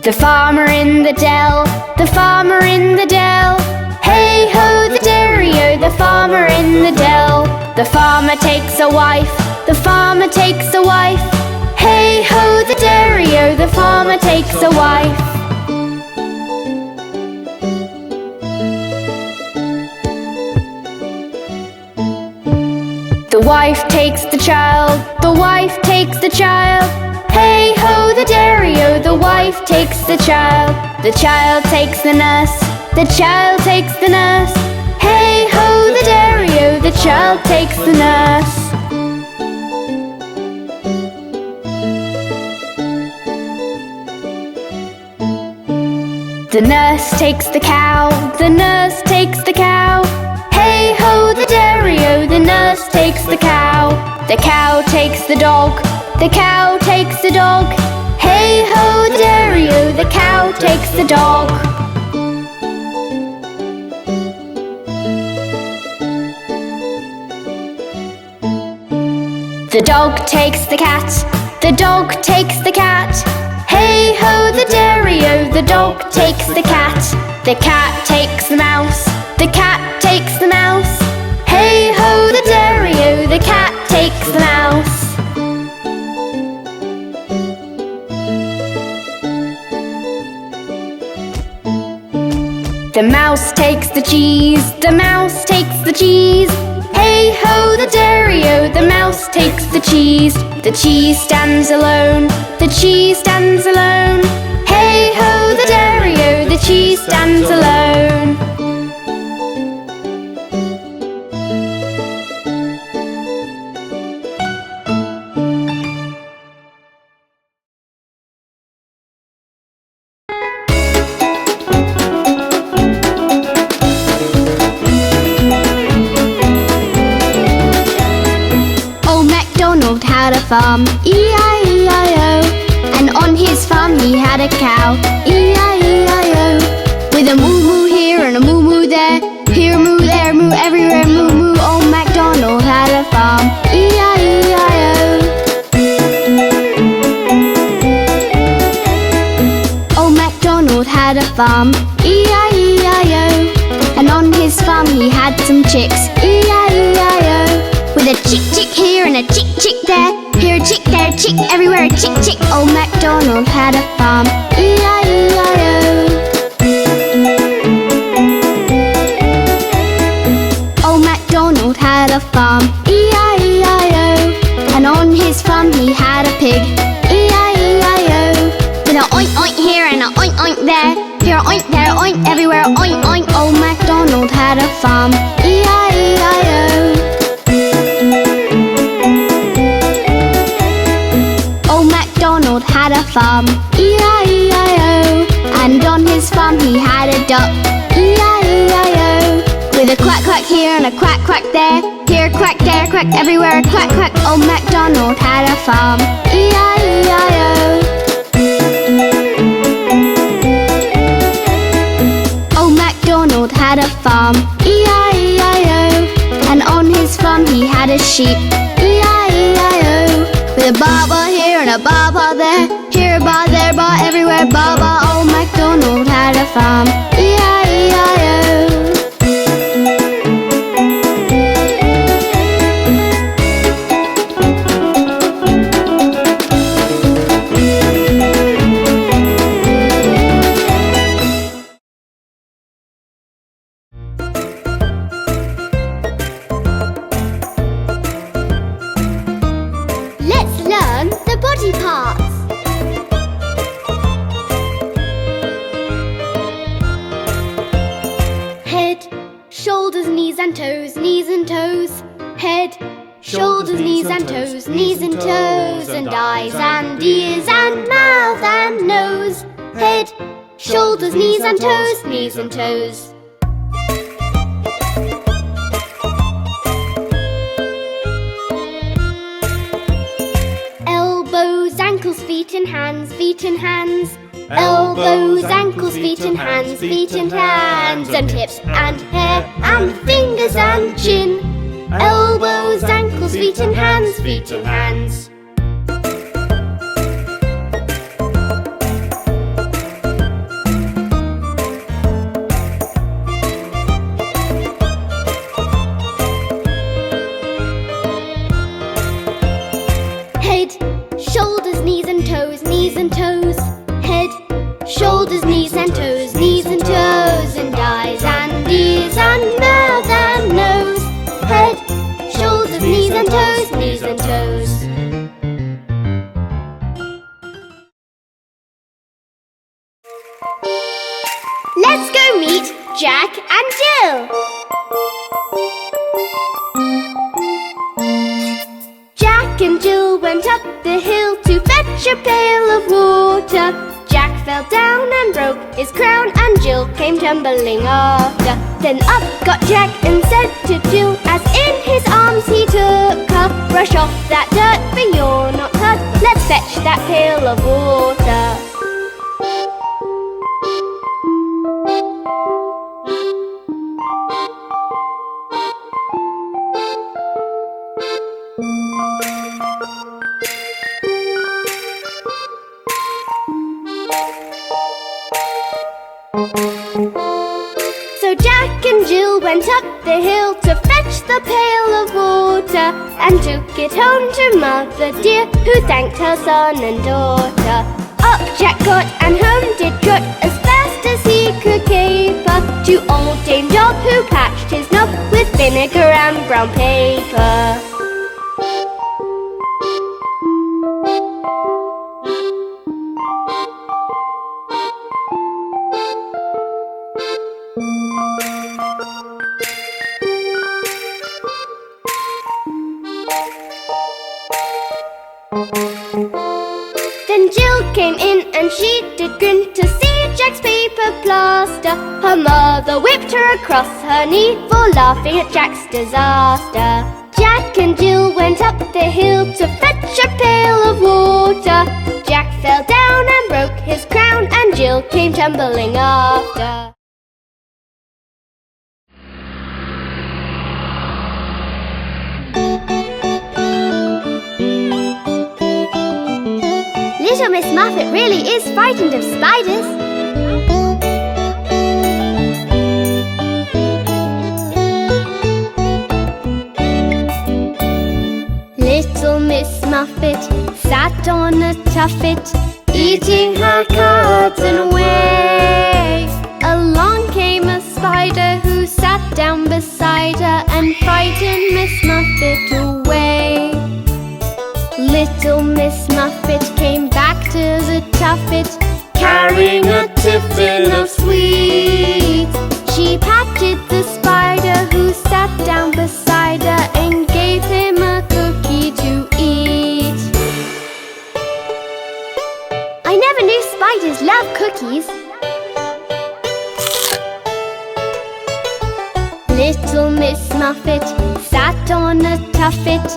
The farmer in the dell, the farmer in the dell. Hey ho, the dairy-o, the farmer in the dell. The farmer takes a wife, the farmer takes a wife. Hey ho, the dairy-o, the farmer takes a wife. The wife takes the child, the wife takes the child. Hey ho, the dairy-o, the wife takes the child. The child takes the nurse, the child takes the nurse. Hey ho, the dairy-o, the child takes the nurse. The nurse takes the cow, the nurse takes the cow. Hey ho, the dairy-o, the nurse takes the cow. The cow takes the dog, the cow takes the dog. Hey ho, the dairy-o, the cow takes the dog. The dog takes the cat, the dog takes the cat. Hey ho, the dairy-o, the dog takes the cat. The cat takes the mouse, the cat takes the mouse. Hey ho, the dairy-o, the cat takes the mouse. The mouse takes the cheese, the mouse takes the cheese. Hey ho, the dairy-o, the mouse takes the cheese. The cheese stands alone, the cheese stands alone. Hey ho, the dairy-o, the cheese stands alone. MacDonald had a farm, E-I-E-I-O. And on his farm he had a cow, E-I-E-I-O. With a moo-moo here and a moo-moo there, here a moo, there a moo, everywhere moo-moo. Old MacDonald had a farm, E-I-E-I-O. Old MacDonald had a farm, E-I-E-I-O. And on his farm he had some chicks, E-I-E-I-O. With a chick here and a chick there, here a chick, there a chick, everywhere a chick. Old MacDonald had a farm, E-I-E-I-O. Old MacDonald had a farm, E-I-E-I-O. And on his farm he had a pig, E-I-E-I-O. With a oink oink here and a oink oink there, here a oink, there a oink, everywhere a oink oink. Old MacDonald had a farm, E-I-E-I-O. MacDonald had a farm, E-I-E-I-O. And on his farm he had a duck, E-I-E-I-O. With a quack quack here and a quack quack there, here a quack, there a quack, everywhere a quack quack. Old MacDonald had a farm, E-I-E-I-O. Old MacDonald had a farm, E-I-E-I-O. And on his farm he had a sheep, E-I-E-I-O. With a baa here and a baa there, here a baa, there a baa, everywhere baa. Old MacDonald had a farm, E-I-E-I-O. Body parts. Head, shoulders, knees and toes, knees and toes. Head, shoulders, knees and toes, knees and toes. And eyes and ears and mouth and nose. Head, shoulders, knees and toes, knees and toes. Ankles, feet and hands, feet and hands. Elbows, ankles, feet and hands, feet and hands. And hips and hair and fingers and chin. Elbows, ankles, feet and hands, feet and hands. and toes. Head, shoulders, knees and toes. Knees and toes and eyes and ears and mouth and nose. Head, shoulders, knees and toes. Knees and toes. Let's go meet Jack and Jill. Jack and Jill went up the hill to fetch a pail of water. Jack fell down and broke his crown, and Jill came tumbling after. Then up got Jack and said to Jill, as in his arms he took her, brush off that dirt, for you're not hurt. Let's fetch that pail of water. So Jack and Jill went up the hill to fetch the pail of water, and took it home to Mother dear, who thanked her son and daughter. Up Jack got and home did trot, as fast as he could caper, to old Dame Job, who patched his knob with vinegar and brown paper. Then Jill came in and she did grin to see Jack's paper plaster. Her mother whipped her across her knee for laughing at Jack's disaster. Jack and Jill went up the hill to fetch a pail of water. Jack fell down and broke his crown, and Jill came tumbling after. Little Miss Muffet really is frightened of spiders. Little Miss Muffet sat on a tuffet, eating her cards and away. Along came a spider who sat down beside her and frightened Miss Muffet away. Little Miss Muffet came back to the tuffet, carrying a tiffin of sweets. She patted the spider who sat down beside her and gave him a cookie to eat. I never knew spiders love cookies. Little Miss Muffet sat on a tuffet,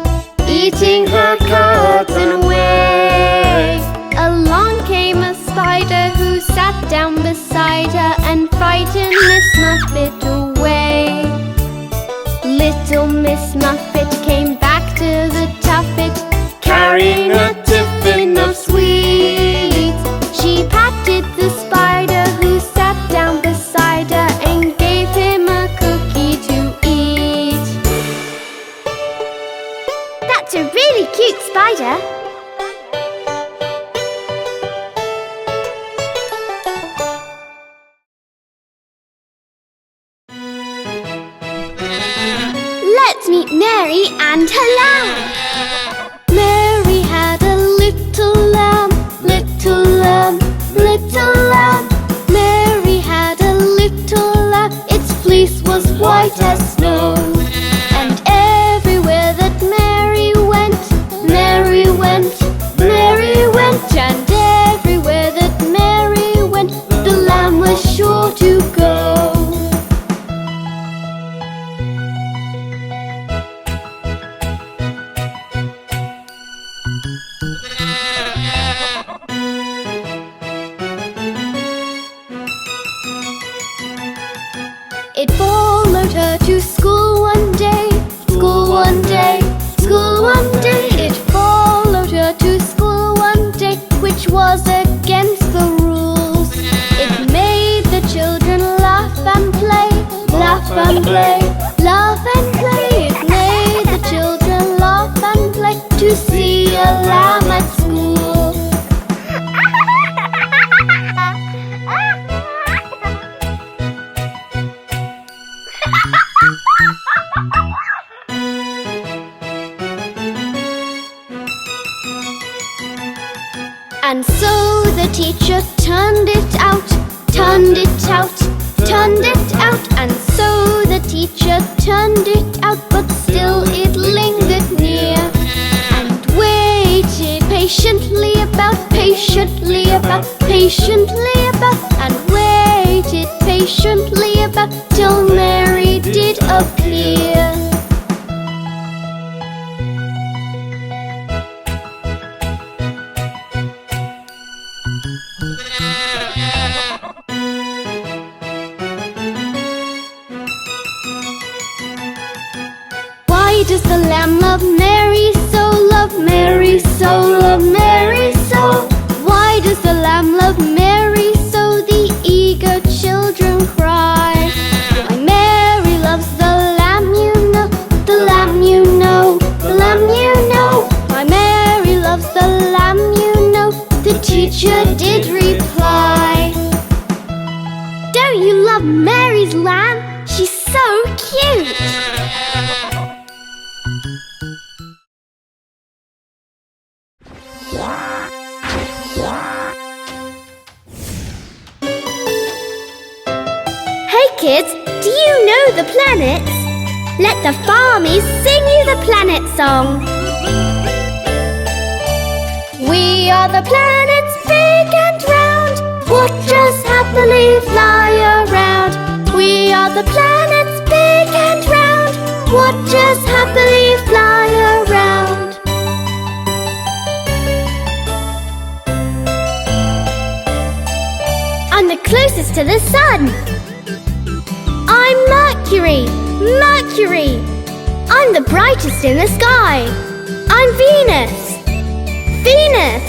eating her cards and away. Along came a spider who sat down beside her and frightened Miss Muffet away. Little Miss Muffet came back to the tuffet, carrying a tiffin of sweets. She patted the spider who sat down beside her and gave him a cookie to eat. That's a really cute spider. Let's meet Mary and her lamb. Mary had a little lamb, little lamb, little lamb. Mary had a little lamb, its fleece was white as snow. And everywhere that Mary went, Mary went, Mary went. And everywhere that Mary went, the lamb was sure to go. It followed her to school one day, school one day, school one day. It followed her to school one day, which was against the rules. It made the children laugh and play, laugh and play, laugh and play. It made the children laugh and play to see a lamb at school. And so the teacher turned it out, turned it out, turned it out. And so the teacher turned it out, but still it lingered near. And waited patiently about, patiently about, patiently about. And waited patiently about till Mary did appear. Why does the lamb love Mary so, love Mary so, love Mary so? Why does the lamb love Mary so? The eager children cry. Why Mary loves the lamb, you know, the lamb, you know, the lamb, you know. Why Mary loves the lamb, you know, the teacher did reply. Don't you love Mary's lamb? She's so cute! Hey kids, do you know the planets? Let the Farmees sing you the planet song. We are the planets big and round, watch us happily fly around. We are the planets big and round, watch us happily fly around. I'm the closest to the sun. I'm Mercury, Mercury. I'm the brightest in the sky. I'm Venus, Venus.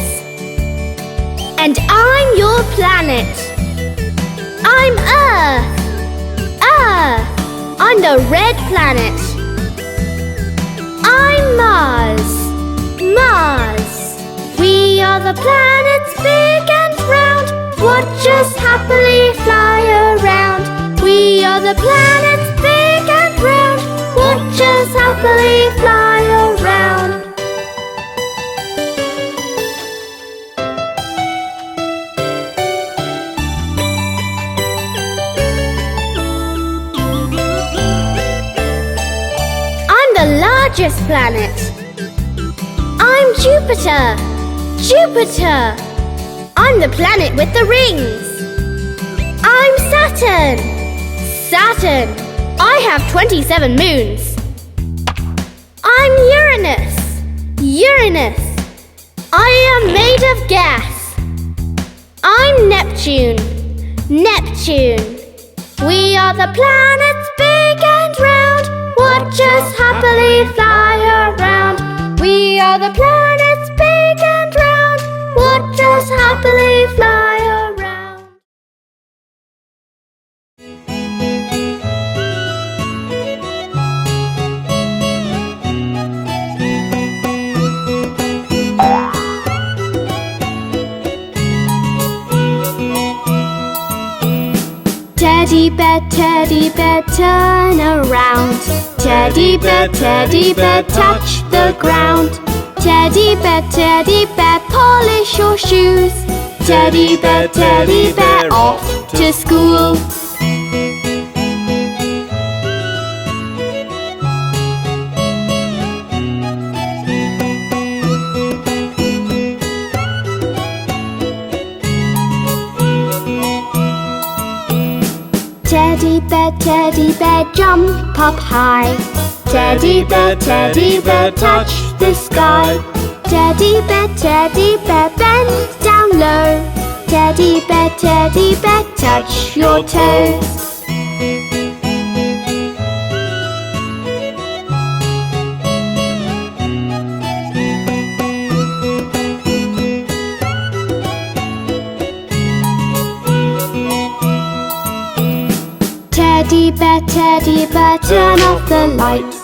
And I'm your planet. I'm Earth, Earth. I'm the red planet. I'm Mars, Mars. We are the planets big and round, watch us happily fly around. We are the planets big and round, watch us happily fly around. I'm the largest planet. I'm Jupiter, Jupiter. I'm the planet with the rings. I'm Saturn, Saturn. I have 27 moons. I'm Uranus, Uranus. I am made of gas. I'm Neptune, Neptune. We are the planets big and round, watch us happily fly around. We are the planets big and round, watch us happily fly around. Teddy bear, turn around. Teddy bear, touch the ground. Teddy bear, polish your shoes. Teddy bear, off to school. Teddy bear, jump up high. Teddy bear, touch the sky. Teddy bear, bend down low. Teddy bear, touch your toes. Teddy bear, turn off the lights.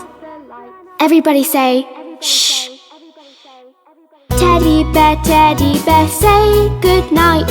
Everybody say, shh. Teddy bear, say good night.